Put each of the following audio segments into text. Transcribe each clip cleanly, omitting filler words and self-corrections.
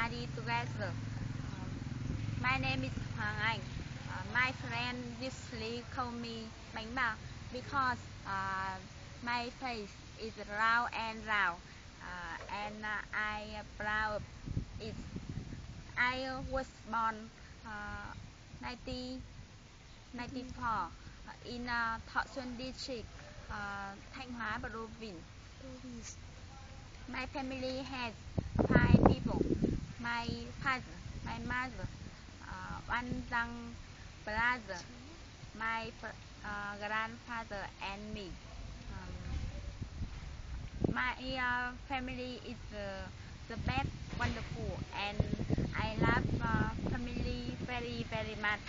study together. My name is Hoàng Anh. My friend usually call me Bánh Bao because my face is round and round, I proud it. I was born 1994 in Thọ Xuân district, Thanh Hóa province. My family has 5 people. My father, my mother, one young brother, my grandfather, and me. My family is the best, wonderful, and I love family very, very much.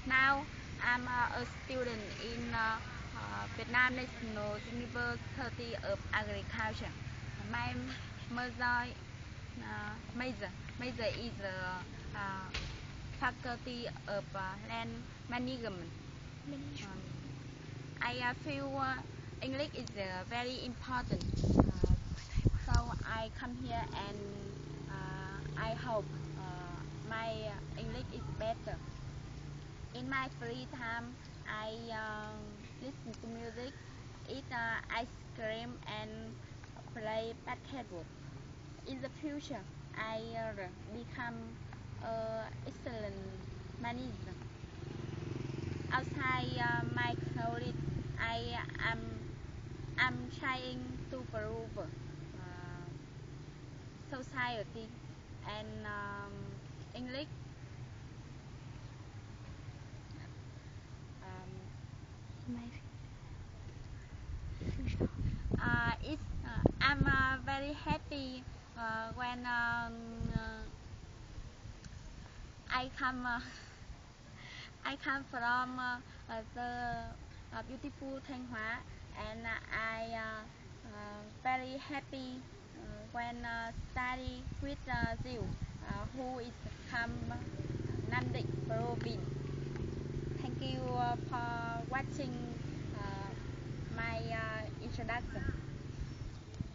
Now I'm a student in Vietnam National University of Agriculture. My major, major is faculty of land management. I feel English is very important, so I come here and I hope my English is better. In my free time, I listen to music, eat ice cream, and play basketball. In the future, I become excellent manager. Outside my college, I'm trying to prove society and English. I'm very happy when I come I come from the beautiful Thanh Hóa, and I very happy when study with you, who is from Nam Định province. Thank you for watching my introduction.